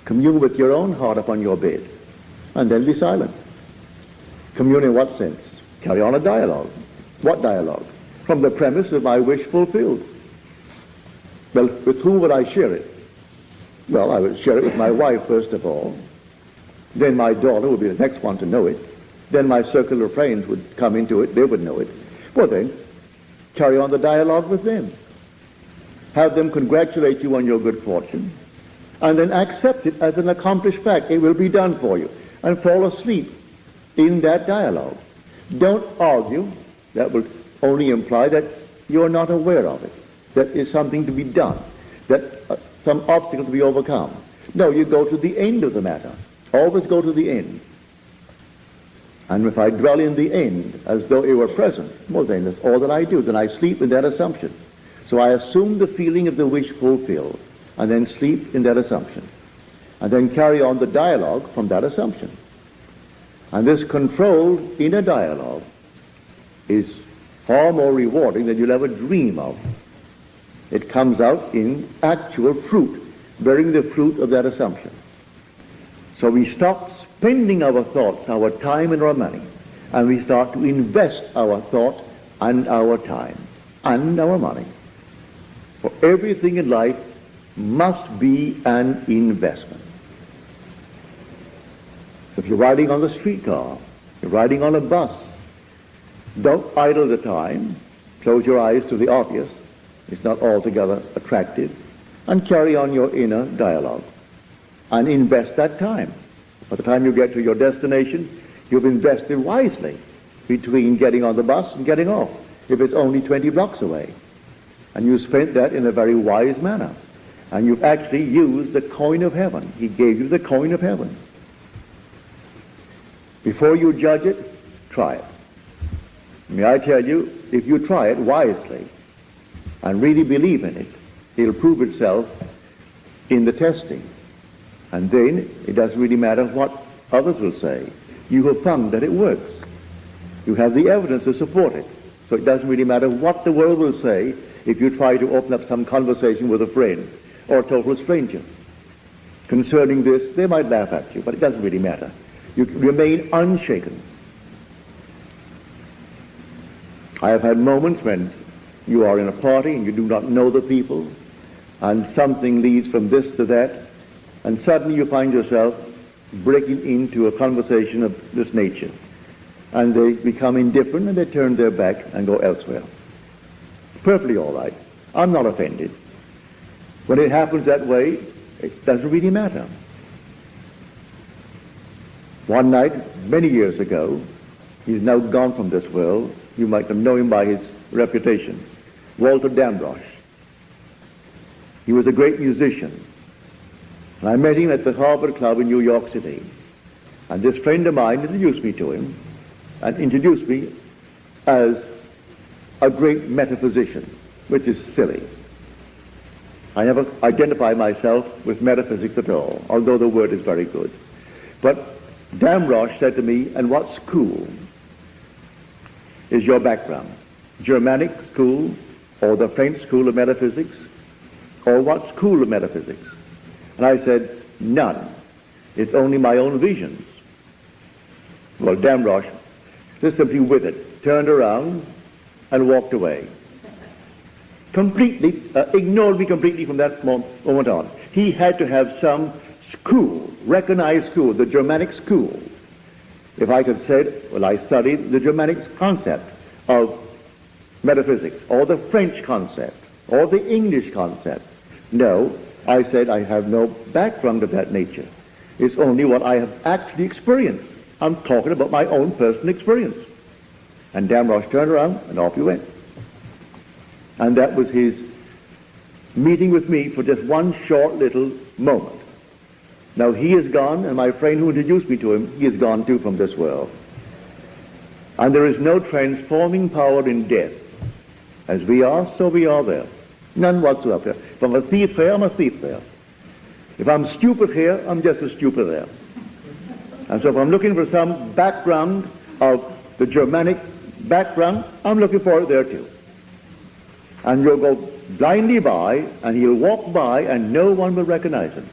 Commune with your own heart upon your bed, and then be silent. Commune in what sense? Carry on a dialogue. What dialogue? From the premise of my wish fulfilled. Well, with whom would I share it? Well, I would share it with my wife, first of all. Then my daughter would be the next one to know it. Then my circle of friends would come into it. They would know it. Well then, carry on the dialogue with them. Have them congratulate you on your good fortune, and then accept it as an accomplished fact. It will be done for you. And fall asleep in that dialogue. Don't argue. That will only imply that you're not aware of it. That is something to be done. That some obstacle to be overcome. No, you go to the end of the matter. Always go to the end. And if I dwell in the end as though it were present, well then that's all that I do. Then I sleep in that assumption. So I assume the feeling of the wish fulfilled, and then sleep in that assumption. And then carry on the dialogue from that assumption. And this controlled inner dialogue is far more rewarding than you'll ever dream of. It comes out in actual fruit, bearing the fruit of that assumption. So we stop spending our thoughts, our time and our money, and we start to invest our thought and our time and our money. For everything in life must be an investment. So if you're riding on the streetcar, you're riding on a bus, don't idle the time, close your eyes to the obvious, it's not altogether attractive, and carry on your inner dialogue. And invest that time. By the time you get to your destination, you've invested wisely between getting on the bus and getting off, if it's only 20 blocks away. And you spent that in a very wise manner. And you've actually used the coin of heaven. He gave you the coin of heaven. Before you judge it, try it. May I tell you, if you try it wisely and really believe in it, it'll prove itself in the testing. And then it doesn't really matter what others will say. You have found that it works. You have the evidence to support it. So it doesn't really matter what the world will say if you try to open up some conversation with a friend or a total stranger. Concerning this, they might laugh at you, but it doesn't really matter. You remain unshaken. I have had moments when you are in a party and you do not know the people, and something leads from this to that, and suddenly you find yourself breaking into a conversation of this nature. And they become indifferent and they turn their back and go elsewhere. Perfectly all right. I'm not offended. When it happens that way, it doesn't really matter. One night, many years ago, he's now gone from this world. You might know him by his reputation. Walter Damrosch. He was a great musician. And I met him at the Harvard Club in New York City. And this friend of mine introduced me to him, and introduced me as a great metaphysician, which is silly. I never identify myself with metaphysics at all, although the word is very good. But Damrosch said to me, and what school is your background? Germanic school, or the French school of metaphysics, or what school of metaphysics? And I said, none. It's only my own visions. Well, Damrosch just simply withered, turned around, and walked away. Completely, ignored me completely from that moment on. He had to have some school, recognized school, the Germanic school. If I could say, well, I studied the Germanic concept of metaphysics, or the French concept, or the English concept. No, I said I have no background of that nature. It's only what I have actually experienced. I'm talking about my own personal experience. And Damrosch turned around and off he went. And that was his meeting with me for just one short little moment. Now he is gone, and my friend who introduced me to him, he is gone too from this world. And there is no transforming power in death. As we are, so we are there. None whatsoever. If I'm a thief here, I'm a thief there. If I'm stupid here, I'm just as stupid there. And so if I'm looking for some background of the Germanic background, I'm looking for it there too. And you'll go blindly by, and he'll walk by, and no one will recognize him.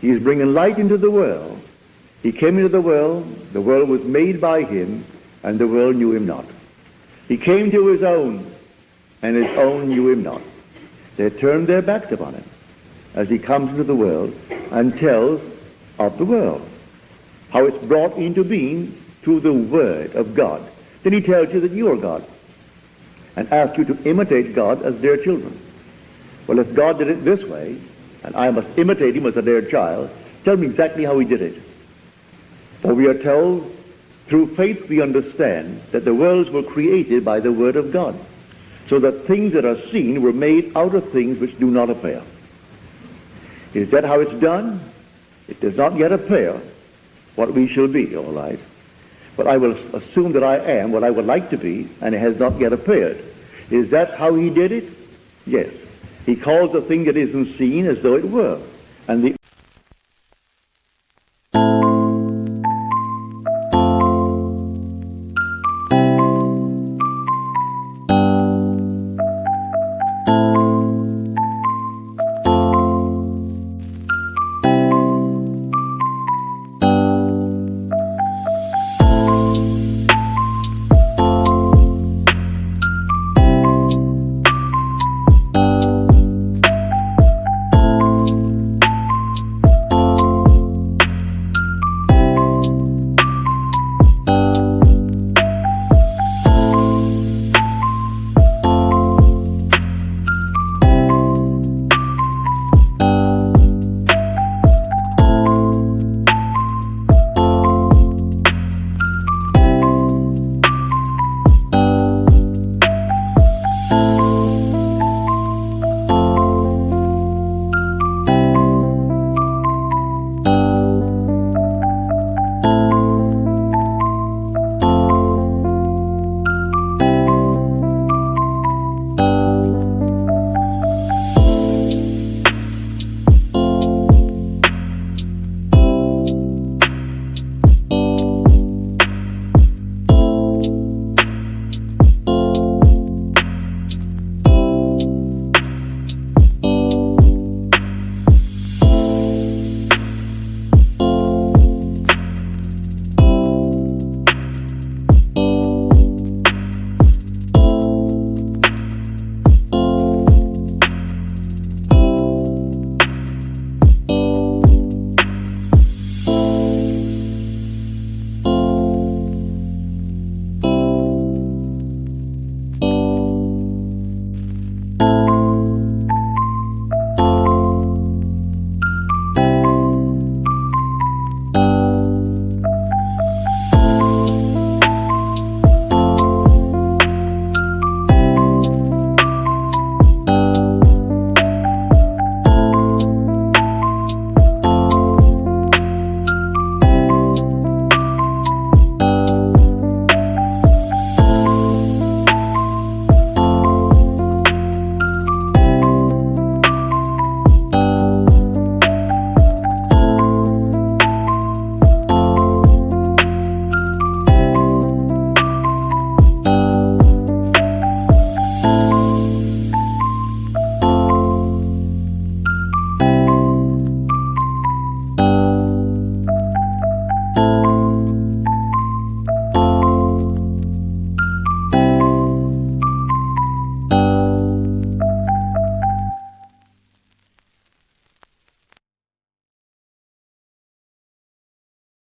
He is bringing light into the world. He came into the world was made by him, and the world knew him not. He came to his own, and his own knew him not. They turned their backs upon him as he comes into the world and tells of the world, how it's brought into being through the Word of God. Then he tells you that you are God and asks you to imitate God as dear children. Well, if God did it this way, and I must imitate him as a dear child, tell me exactly how he did it. For we are told, through faith we understand that the worlds were created by the Word of God, so that things that are seen were made out of things which do not appear. Is that how it's done? It does not yet appear what we shall be, all right. But I will assume that I am what I would like to be, and it has not yet appeared. Is that how he did it? Yes. He calls the thing that isn't seen as though it were. And the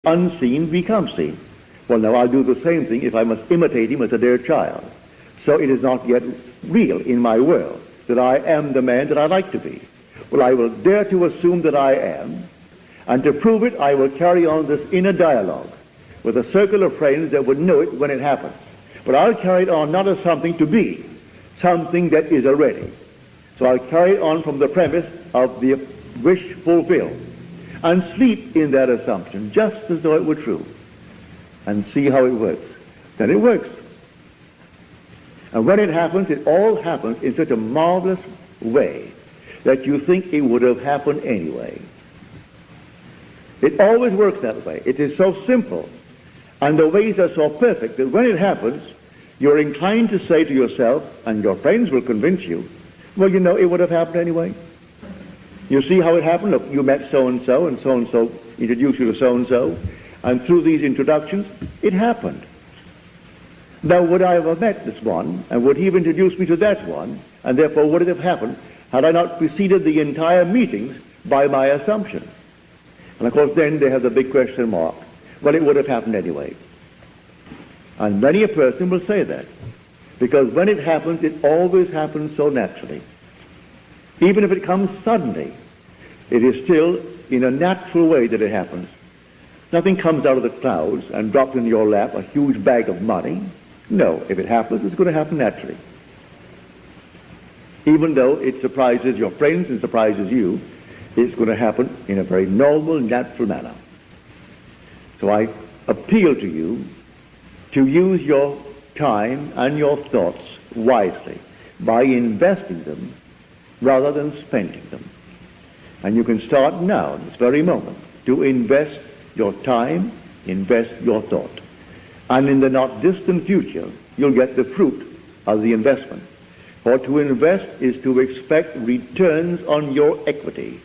unseen becomes seen. Well, now I'll do the same thing if I must imitate him as a dear child. So it is not yet real in my world that I am the man that I like to be. Well, I will dare to assume that I am, and to prove it, I will carry on this inner dialogue with a circle of friends that would know it when it happens. But I'll carry it on not as something to be, something that is already. So I'll carry it on from the premise of the wish fulfilled, and sleep in that assumption just as though it were true, and see how it works. Then it works. And when it happens, it all happens in such a marvelous way that you think it would have happened anyway. It always works that way. It is so simple, and the ways are so perfect that when it happens, you're inclined to say to yourself, and your friends will convince you, well, you know, it would have happened anyway. You see how it happened? Look, you met so-and-so, and so-and-so introduced you to so-and-so, and through these introductions, it happened. Now, would I have met this one, and would he have introduced me to that one, and therefore would it have happened had I not preceded the entire meetings by my assumption? And of course then they have the big question mark. Well, it would have happened anyway. And many a person will say that, because when it happens, it always happens so naturally. Even if it comes suddenly, it is still in a natural way that it happens. Nothing comes out of the clouds and drops in your lap a huge bag of money. No, if it happens, it's going to happen naturally. Even though it surprises your friends and surprises you, it's going to happen in a very normal, natural manner. So I appeal to you to use your time and your thoughts wisely by investing them rather than spending them. And you can start now, this very moment, to invest your time, invest your thought. And in the not distant future, you'll get the fruit of the investment. For to invest is to expect returns on your equity.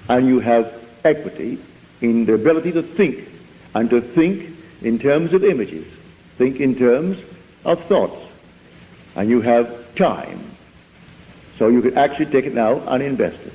And you have equity in the ability to think, and to think in terms of images, think in terms of thoughts. And you have time. So you can actually take it now and invest it.